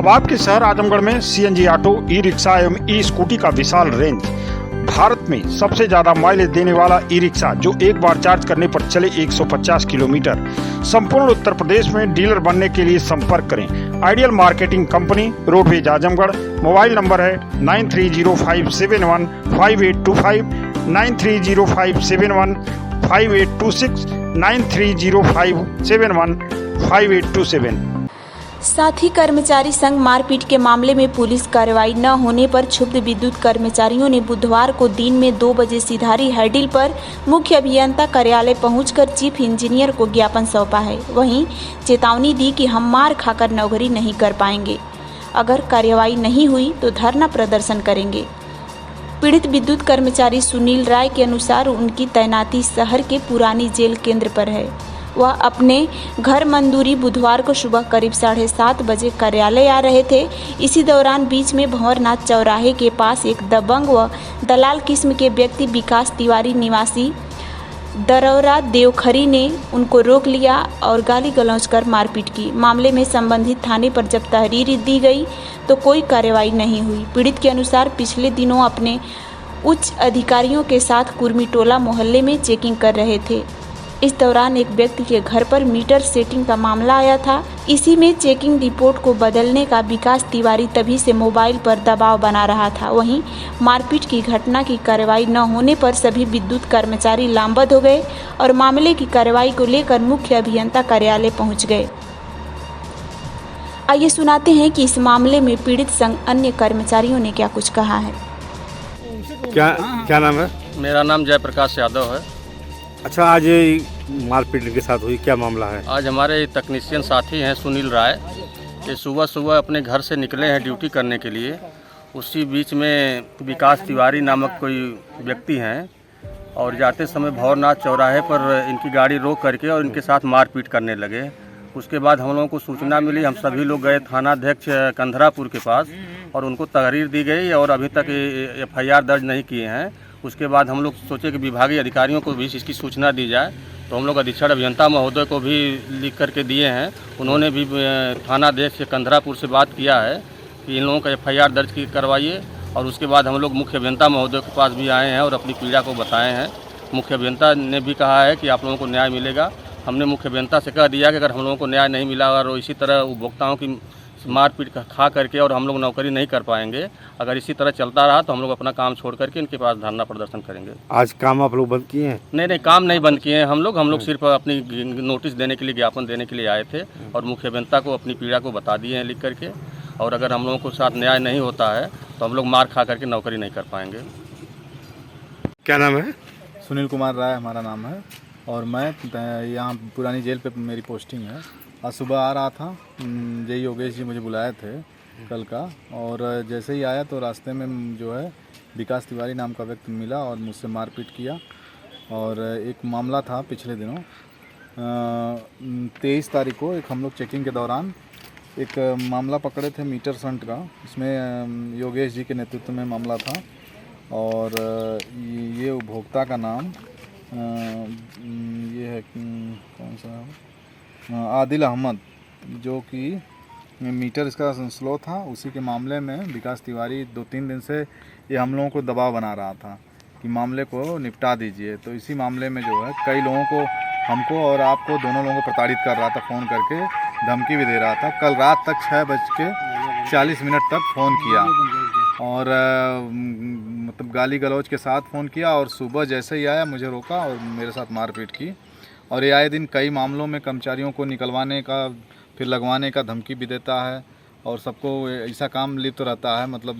अब आपके शहर आजमगढ़ में सीएनजी ऑटो, ई रिक्शा एवं ई स्कूटी का विशाल रेंज। भारत में सबसे ज्यादा माइलेज देने वाला ई रिक्शा जो एक बार चार्ज करने पर चले 150 किलोमीटर। संपूर्ण उत्तर प्रदेश में डीलर बनने के लिए संपर्क करें ideal marketing company, roadways Azamgarh. Mobile number है 9305715825, 9305715826, 9305715827। साथ ही कर्मचारी संग मारपीट के मामले में पुलिस कार्रवाई न होने पर क्षुब्ध विद्युत कर्मचारियों ने बुधवार को दिन में 2 बजे सिधारी हैडिल पर मुख्य अभियंता कार्यालय पहुंचकर चीफ इंजीनियर को ज्ञापन सौंपा है। वहीं चेतावनी दी कि हम मार खाकर नौकरी नहीं कर पाएंगे, अगर कार्रवाई नहीं हुई तो धरना प्रदर्शन करेंगे। पीड़ित विद्युत कर्मचारी सुनील राय के अनुसार उनकी तैनाती शहर के पुरानी जेल केंद्र पर है। वह अपने घर मंदूरी बुधवार को सुबह करीब 7:30 बजे कार्यालय आ रहे थे। इसी दौरान बीच में भंवरनाथ चौराहे के पास एक दबंग व दलाल किस्म के व्यक्ति विकास तिवारी निवासी दरौरा देवखरी ने उनको रोक लिया और गाली गलौज कर मारपीट की। मामले में संबंधित थाने पर जब तहरीर दी गई तो कोई कार्रवाई नहीं हुई। पीड़ित के अनुसार पिछले दिनों अपने उच्च अधिकारियों के साथ कुर्मीटोला मोहल्ले में चेकिंग कर रहे थे। इस दौरान एक व्यक्ति के घर पर मीटर सेटिंग का मामला आया था। इसी में चेकिंग रिपोर्ट को बदलने का विकास तिवारी तभी से मोबाइल पर दबाव बना रहा था। वहीं मारपीट की घटना की कार्रवाई न होने पर सभी विद्युत कर्मचारी लामबंद हो गए और मामले की कार्रवाई को लेकर मुख्य अभियंता कार्यालय पहुंच गए। आइए सुनाते हैं कि इस मामले में पीड़ित संग अन्य कर्मचारियों ने क्या कुछ कहा है। क्या नाम है? मेरा नाम जयप्रकाश यादव है। अच्छा, आज मारपीट के साथ हुई, क्या मामला है? आज हमारे तकनीशियन साथी हैं सुनील राय, ये सुबह अपने घर से निकले हैं ड्यूटी करने के लिए। उसी बीच में विकास तिवारी नामक कोई व्यक्ति हैं और जाते समय भंवरनाथ चौराहे पर इनकी गाड़ी रोक करके और इनके साथ मारपीट करने लगे। उसके बाद हम लोगों को सूचना मिली, हम सभी लोग गए थानाध्यक्ष कंधरापुर के पास और उनको तहरीर दी गई और अभी तक FIR दर्ज नहीं किए हैं। उसके बाद हम लोग सोचे कि विभागीय अधिकारियों को भी इसकी सूचना दी जाए, तो हम लोग अधीक्षण अभियंता महोदय को भी लिख करके दिए हैं। उन्होंने भी थानाध्यक्ष कंधरापुर से बात किया है कि इन लोगों का FIR दर्ज करवाइए। और उसके बाद हम लोग मुख्य अभियंता महोदय के पास भी आए हैं और अपनी पीड़ा को बताए हैं। मुख्य अभियंता ने भी कहा है कि आप लोगों को न्याय मिलेगा। हमने मुख्य अभियंता से कह दिया कि अगर हम लोगों को न्याय नहीं मिला और इसी तरह उपभोक्ताओं की मारपीट खा करके और हम लोग नौकरी नहीं कर पाएंगे, अगर इसी तरह चलता रहा तो हम लोग अपना काम छोड़ करके इनके पास धरना प्रदर्शन करेंगे। आज काम आप लोग बंद किए हैं? नहीं, काम नहीं बंद किए हैं। हम लोग सिर्फ अपनी नोटिस देने के लिए, ज्ञापन देने के लिए आए थे और मुख्य अभियंता को अपनी पीड़ा को बता दिए हैं लिख करके। और अगर हम लोगों को साथ न्याय नहीं होता है तो हम लोग मार खा करके नौकरी नहीं कर पाएंगे। क्या नाम है? सुनील कुमार राय हमारा नाम है और मैं यहाँ पुरानी जेल पे मेरी पोस्टिंग है। आज सुबह आ रहा था, जय योगेश जी मुझे बुलाए थे कल का, और जैसे ही आया तो रास्ते में जो है विकास तिवारी नाम का व्यक्ति मिला और मुझसे मारपीट किया। और एक मामला था पिछले दिनों 23 तारीख को एक हम लोग चेकिंग के दौरान एक मामला पकड़े थे मीटर संट का। इसमें योगेश जी के नेतृत्व में मामला था और ये उपभोक्ता का नाम ये है कौन सा, आदिल अहमद, जो कि मीटर इसका स्लो था। उसी के मामले में विकास तिवारी 2-3 दिन से ये हम लोगों को दबाव बना रहा था कि मामले को निपटा दीजिए। तो इसी मामले में जो है कई लोगों को, हमको और आपको, दोनों लोगों को प्रताड़ित कर रहा था, फ़ोन करके धमकी भी दे रहा था। कल रात तक 6:40 तक फ़ोन किया और मतलब गाली गलौज के साथ फ़ोन किया और सुबह जैसे ही आया मुझे रोका और मेरे साथ मारपीट की। और ये आए दिन कई मामलों में कर्मचारियों को निकलवाने का, फिर लगवाने का धमकी भी देता है और सबको ऐसा काम लिप्त रहता है। मतलब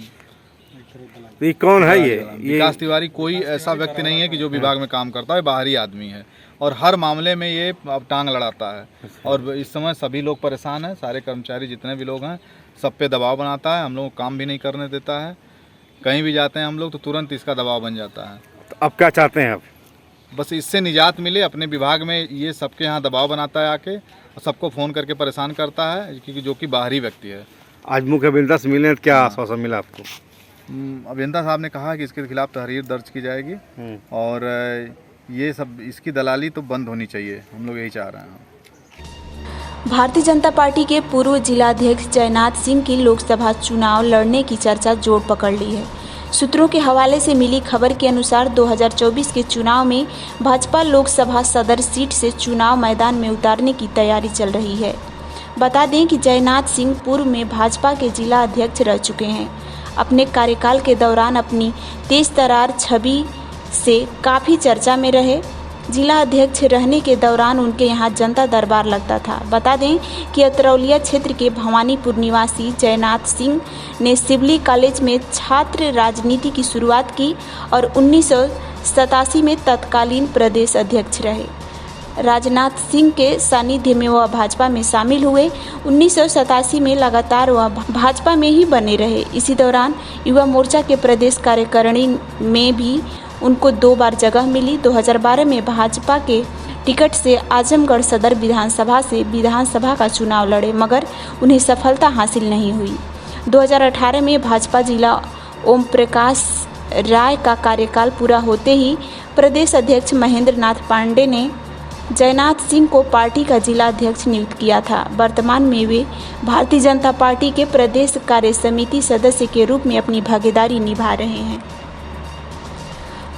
ये कौन है? ये विकास तिवारी कोई ऐसा व्यक्ति नहीं है कि जो विभाग में काम करता है, बाहरी आदमी है और हर मामले में ये अब टांग लड़ाता है। और इस समय सभी लोग परेशान हैं, सारे कर्मचारी जितने भी लोग हैं सब पे दबाव बनाता है। हम लोग काम भी नहीं करने देता है। कहीं भी जाते हैं हम लोग तो तुरंत इसका दबाव बन जाता है। तो अब क्या चाहते हैं आप? बस इससे निजात मिले। अपने विभाग में ये सबके यहाँ दबाव बनाता है आके, सबको फ़ोन करके परेशान करता है, क्योंकि जो कि बाहरी व्यक्ति है। आज मुख्य अभियंता से मिले तो क्या आश्वासन मिला आपको? अभियंता साहब ने कहा कि इसके खिलाफ तहरीर दर्ज की जाएगी और ये सब, इसकी दलाली तो बंद होनी चाहिए। हम लोग यही चाह रहे हैं। भारतीय जनता पार्टी के पूर्व जिलाध्यक्ष जयनाथ सिंह की लोकसभा चुनाव लड़ने की चर्चा जोर पकड़ ली है। सूत्रों के हवाले से मिली खबर के अनुसार 2024 के चुनाव में भाजपा लोकसभा सदर सीट से चुनाव मैदान में उतारने की तैयारी चल रही है। बता दें कि जयनाथ सिंह पूर्व में भाजपा के जिला अध्यक्ष रह चुके हैं। अपने कार्यकाल के दौरान अपनी तेज तर्रार छवि से काफ़ी चर्चा में रहे। जिला अध्यक्ष रहने के दौरान उनके यहाँ जनता दरबार लगता था। बता दें कि अतरौलिया क्षेत्र के भवानीपुर निवासी जयनाथ सिंह ने सिवली कॉलेज में छात्र राजनीति की शुरुआत की और 1987 में तत्कालीन प्रदेश अध्यक्ष रहे। राजनाथ सिंह के सानिध्य में वह भाजपा में शामिल हुए। 1987 में लगातार वह भाजपा में ही बने रहे। इसी दौरान युवा मोर्चा के प्रदेश कार्यकारिणी में भी उनको 2 बार जगह मिली। 2012 में भाजपा के टिकट से आजमगढ़ सदर विधानसभा का चुनाव लड़े, मगर उन्हें सफलता हासिल नहीं हुई। 2018 में भाजपा जिला ओम प्रकाश राय का कार्यकाल पूरा होते ही प्रदेश अध्यक्ष महेंद्र नाथ पांडे ने जयनाथ सिंह को पार्टी का जिला अध्यक्ष नियुक्त किया था। वर्तमान में वे भारतीय जनता पार्टी के प्रदेश कार्य समिति सदस्य के रूप में अपनी भागीदारी निभा रहे हैं।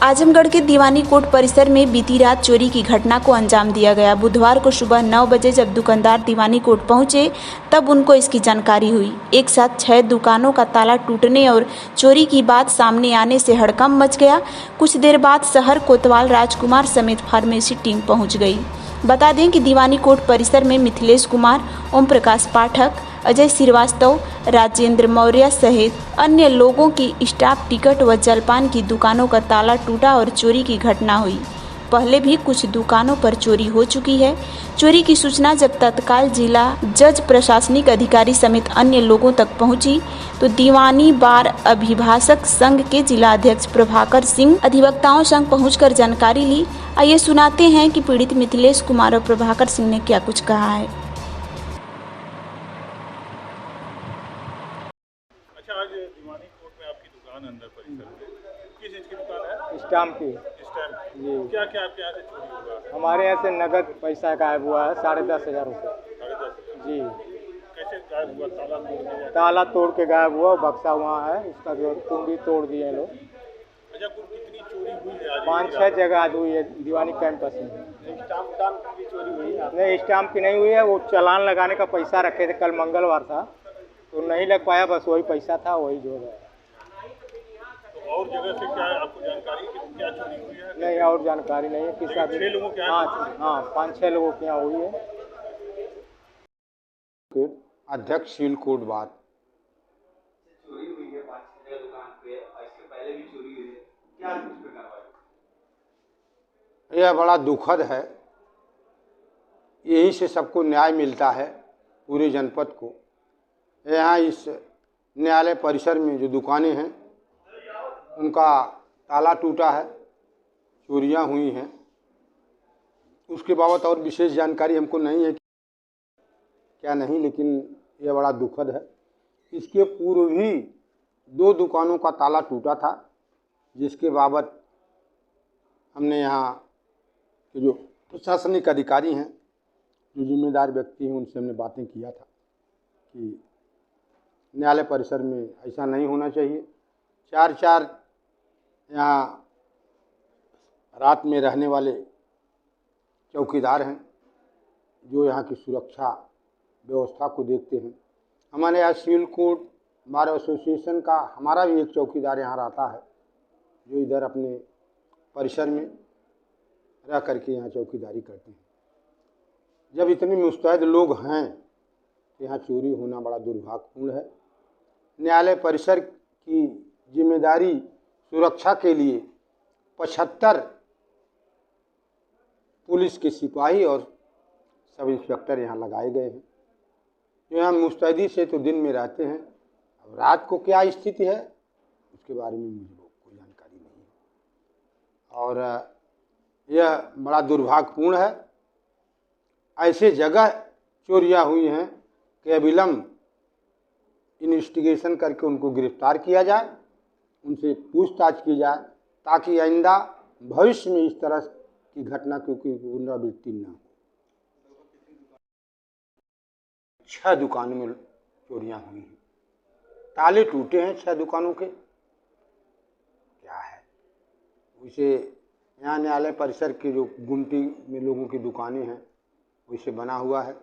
आजमगढ़ के दीवानी कोर्ट परिसर में बीती रात चोरी की घटना को अंजाम दिया गया। बुधवार को सुबह 9 बजे जब दुकानदार दीवानी कोर्ट पहुंचे तब उनको इसकी जानकारी हुई। एक साथ 6 दुकानों का ताला टूटने और चोरी की बात सामने आने से हड़कंप मच गया। कुछ देर बाद शहर कोतवाल राजकुमार समेत फार्मेसी टीम पहुंच गई। बता दें कि दीवानी कोर्ट परिसर में मिथिलेश कुमार, ओम प्रकाश पाठक, अजय श्रीवास्तव, राजेंद्र मौर्य सहित अन्य लोगों की स्टाफ टिकट व जलपान की दुकानों का ताला टूटा और चोरी की घटना हुई। पहले भी कुछ दुकानों पर चोरी हो चुकी है। चोरी की सूचना जब तत्काल जिला जज प्रशासनिक अधिकारी समेत अन्य लोगों तक पहुंची तो दीवानी बार अभिभाषक संघ के जिला अध्यक्ष प्रभाकर सिंह अधिवक्ताओं संघ पहुंचकर जानकारी ली। आइए सुनाते हैं कि पीड़ित मिथिलेश कुमार और प्रभाकर सिंह ने क्या कुछ कहा है। अच्छा, आज दीवानी कोर्ट में आपकी दुकान अंदर परिसर में किस चीज़ की दुकान है? स्टाम्प की। स्टैम्प जी। क्या क्या आपके यहाँ से चोरी हुआ है? हमारे यहाँ से नगद पैसा गायब हुआ है 10,500 रुपये। 10,500। जी। कैसे गायब हुआ? ताला तोड़ के? ताला तोड़ के गायब हुआ। बक्सा वहाँ है, उसका जो कुंडी तोड़ दिए हैं लोग। अच्छा, कुल कितनी चोरी हुई है आज? 5-6 जगह आज हुई है दीवानी कैंपस में। स्टाम्प की चोरी हुई है? नहीं, स्टाम्प की नहीं हुई है। वो चालान लगाने का पैसा रखे थे, कल मंगलवार था तो नहीं लग पाया, बस वही पैसा था, वही जो है। तो और जगह से क्या आपको जानकारी कि क्या चोरी हुई है? नहीं, और जानकारी नहीं है किस आदमी। 6 लोगों के यहाँ? हाँ, 5-6 लोगों के यहाँ हुई है। अध्यक्ष सील कोट बात चोरी हुई है 5-6 दुकान पे, और इससे पहले भी चोरी हुई है, क्या कुछ पे कार्रवाई? यह बड़ा दुखद है। यही से सबको न्याय मिलता है, पूरे जनपद को। यहाँ इस न्यायालय परिसर में जो दुकानें हैं उनका ताला टूटा है, चोरियां हुई हैं। उसके बाबत और विशेष जानकारी हमको नहीं है क्या नहीं, लेकिन यह बड़ा दुखद है। इसके पूर्व भी 2 दुकानों का ताला टूटा था, जिसके बाबत हमने यहाँ के जो प्रशासनिक अधिकारी हैं, जो जिम्मेदार व्यक्ति हैं, उनसे हमने बातें किया था कि न्यायालय परिसर में ऐसा नहीं होना चाहिए। 4-4 यहाँ रात में रहने वाले चौकीदार हैं जो यहाँ की सुरक्षा व्यवस्था को देखते हैं। हमारे यहाँ सिविल कोर्ट बार एसोसिएशन का हमारा भी एक चौकीदार यहाँ रहता है, जो इधर अपने परिसर में रह करके यहाँ चौकीदारी करते हैं। जब इतने मुस्तैद लोग हैं तो यहाँ चोरी होना बड़ा दुर्भाग्यपूर्ण है। न्यायालय परिसर की जिम्मेदारी सुरक्षा के लिए 75 पुलिस के सिपाही और सब इंस्पेक्टर यहाँ लगाए गए हैं, जो यहाँ मुस्तैदी से तो दिन में रहते हैं। अब रात को क्या स्थिति है उसके बारे में मुझे कोई जानकारी नहीं है, और यह बड़ा दुर्भाग्यपूर्ण है। ऐसे जगह चोरियां हुई हैं कि अविलंब इन्वेस्टिगेशन करके उनको गिरफ्तार किया जाए, उनसे पूछताछ की जाए, ताकि आइंदा भविष्य में इस तरह की घटना की पुनरावृत्ति न हो। 6 दुकानों में चोरियां हुई हैं। ताले टूटे हैं 6 दुकानों के। क्या है उसे यहाँ न्यायालय परिसर के जो गुमटी में लोगों की दुकानें हैं वैसे बना हुआ है।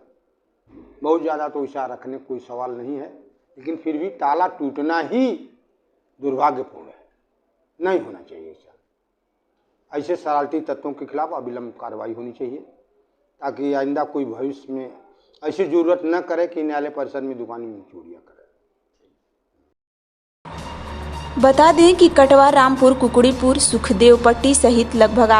बहुत ज़्यादा तो वैसा रखने कोई सवाल नहीं है, लेकिन फिर भी ताला टूटना ही दुर्भाग्यपूर्ण है, नहीं होना चाहिए ऐसा। ऐसे शरारती तत्वों के खिलाफ अविलंब कार्रवाई होनी चाहिए, ताकि आइंदा कोई भविष्य में ऐसी जरूरत न करे कि न्यायालय परिसर में दुकान में चोरियाँ करे। बता दें कि कटवा, रामपुर, कुकड़ीपुर, सुखदेव पट्टी सहित लगभग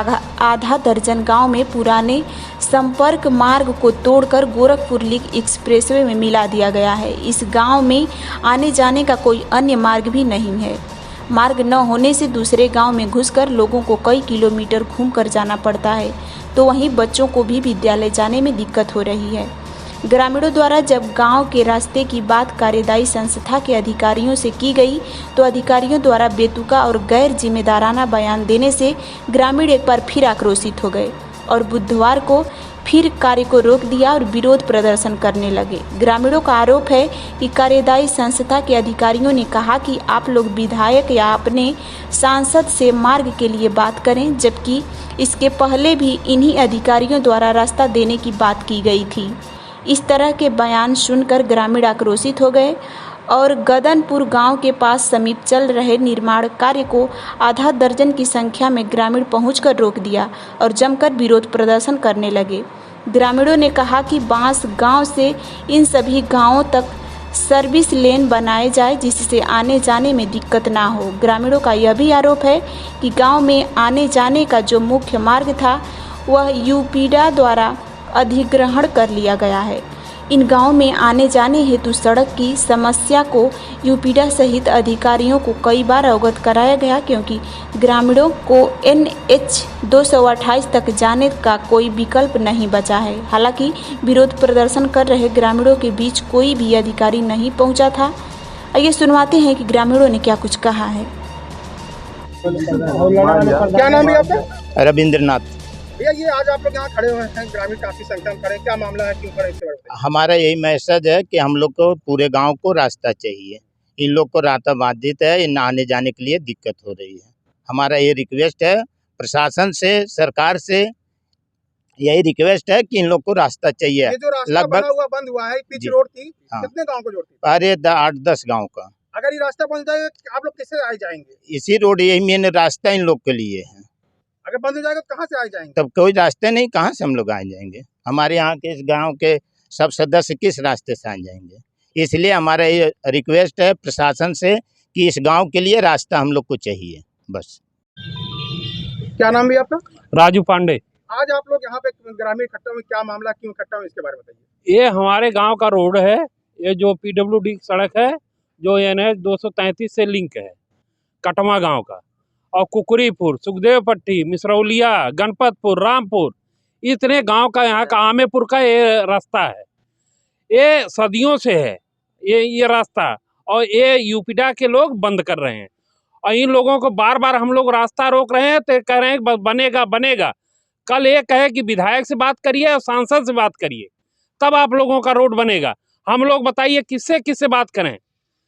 आधा दर्जन गांव में पुराने संपर्क मार्ग को तोड़कर गोरखपुर लिंक एक्सप्रेसवे में मिला दिया गया है। इस गांव में आने जाने का कोई अन्य मार्ग भी नहीं है। मार्ग न होने से दूसरे गांव में घुसकर लोगों को कई किलोमीटर घूमकर जाना पड़ता है, तो वहीं बच्चों को भी विद्यालय जाने में दिक्कत हो रही है। ग्रामीणों द्वारा जब गांव के रास्ते की बात कार्यदायी संस्था के अधिकारियों से की गई, तो अधिकारियों द्वारा बेतुका और गैर जिम्मेदाराना बयान देने से ग्रामीण एक बार फिर आक्रोशित हो गए और बुधवार को फिर कार्य को रोक दिया और विरोध प्रदर्शन करने लगे। ग्रामीणों का आरोप है कि कार्यदायी संस्था के अधिकारियों ने कहा कि आप लोग विधायक या अपने सांसद से मार्ग के लिए बात करें, जबकि इसके पहले भी इन्हीं अधिकारियों द्वारा रास्ता देने की बात की गई थी। इस तरह के बयान सुनकर ग्रामीण आक्रोशित हो गए और गदनपुर गांव के पास समीप चल रहे निर्माण कार्य को आधा दर्जन की संख्या में ग्रामीण पहुंचकर रोक दिया और जमकर विरोध प्रदर्शन करने लगे। ग्रामीणों ने कहा कि बांस गांव से इन सभी गांवों तक सर्विस लेन बनाए जाए, जिससे आने जाने में दिक्कत ना हो। ग्रामीणों का यह भी आरोप है कि गाँव में आने जाने का जो मुख्य मार्ग था वह यूपीडा द्वारा अधिग्रहण कर लिया गया है। इन गांव में आने जाने हेतु सड़क की समस्या को यूपीडा सहित अधिकारियों को कई बार अवगत कराया गया, क्योंकि ग्रामीणों को NH 228 तक जाने का कोई विकल्प नहीं बचा है। हालांकि विरोध प्रदर्शन कर रहे ग्रामीणों के बीच कोई भी अधिकारी नहीं पहुंचा था। आइए सुनवाते हैं कि ग्रामीणों ने क्या कुछ कहा है। क्या नाम है आपका? रविंद्रनाथ। भैया, ये आज आप लोग यहाँ खड़े हुए हैं, ग्रामीण काफी संख्या में खड़े हैं, क्या मामला है, क्यों खड़े इसके बारे में? हमारा यही मैसेज है कि हम लोग को पूरे गांव को रास्ता चाहिए। इन लोग को रास्ता बाधित है, इन आने जाने के लिए दिक्कत हो रही है। हमारा ये रिक्वेस्ट है प्रशासन से, सरकार से, यही रिक्वेस्ट है कि इन लोग को रास्ता चाहिए। ये जो रास्ता बना हुआ बंद हुआ है, पिच रोड थी, हाँ। कितने गाँव को जोड़ती? अरे 8-10 गाँव का। अगर ये रास्ता बन जाए आप लोग कैसे आए जाएंगे? इसी रोड यही मेन रास्ता इन लोग के लिए है। अगर बंद हो जाएगा तो कहाँ से आए जाएंगे? तब कोई रास्ते नहीं, कहाँ से हम लोग आ जाएंगे? हमारे यहाँ के इस गांव के सब सदस्य किस रास्ते से आ जाएंगे? इसलिए हमारा ये रिक्वेस्ट है प्रशासन से कि इस गांव के लिए रास्ता हम लोग को चाहिए, बस। क्या नाम भी आपका? राजू पांडे। आज आप लोग यहाँ पे ग्रामीण इकट्ठा में, क्या मामला, क्यों इकट्ठा में, इसके बारे में बताइए। ये हमारे गांव का रोड है, ये जो PWD सड़क है, जो NH 233 से लिंक है, कटवा गांव का, और कुकरीपुर, सुखदेव पट्टी, मिसरौलिया, गणपतपुर, रामपुर, इतने गांव का यहाँ का आमेपुर का ये रास्ता है। ये सदियों से है ये रास्ता, और ये यूपीडा के लोग बंद कर रहे हैं। और इन लोगों को बार बार हम लोग रास्ता रोक रहे हैं, तो कह रहे हैं बनेगा बनेगा। कल ये कहे कि विधायक से बात करिए और सांसद से बात करिए, तब आप लोगों का रोड बनेगा। हम लोग बताइए किससे बात करें?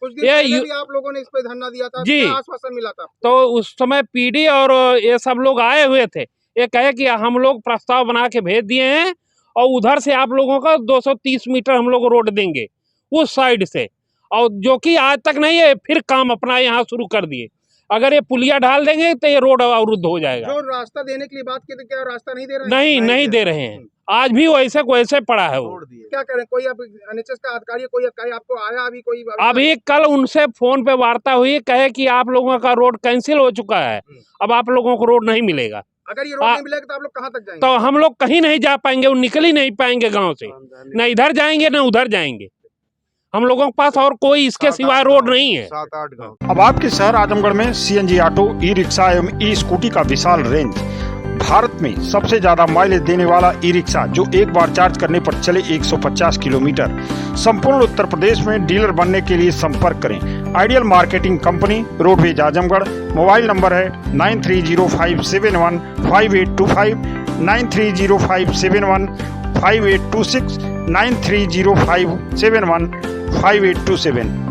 कुछ दिन पहले भी आप लोगों ने इस पे धरना दिया था, जी, आश्वासन मिला था। तो उस समय PD और ये सब लोग आए हुए थे। ये कहे कि हम लोग प्रस्ताव बना के भेज दिए हैं और उधर से आप लोगों का 230 मीटर हम लोग रोड देंगे उस साइड से, और जो कि आज तक नहीं है, फिर काम अपना यहाँ शुरू कर दिए। अगर ये पुलिया ढाल देंगे तो ये रोड अवरुद्ध हो जाएगा। जो रास्ता देने के लिए बात की थी, क्या रास्ता नहीं दे रहे हैं? नहीं दे रहे हैं, आज भी वैसे पड़ा है वो। क्या करें? कोई अब NHS का अधिकारी कोई आपको आया? अभी कल उनसे फोन पे वार्ता हुई, कहे कि आप लोगों का रोड कैंसिल हो चुका है, अब आप लोगों को रोड नहीं मिलेगा। अगर ये रोड नहीं मिलेगा तो आप लोग कहाँ तक जाएंगे? तो हम लोग कहीं नहीं जा पाएंगे, वो निकल ही नहीं पाएंगे गाँव से, न इधर जाएंगे न उधर जाएंगे। हम लोगों के पास और कोई इसके सिवाय रोड नहीं है। 7-8 गाँव। अब आपके शहर आजमगढ़ में CNG ऑटो, ई-रिक्शा एवं ई-स्कूटी का विशाल रेंज। भारत में सबसे ज्यादा माइलेज देने वाला ई-रिक्शा जो एक बार चार्ज करने पर चले 150 किलोमीटर। संपूर्ण उत्तर प्रदेश में डीलर बनने के लिए संपर्क करें ideal marketing company, roadways Azamgarh. Mobile number है 9305715825, 9305715825। 5826 9305 71 5827।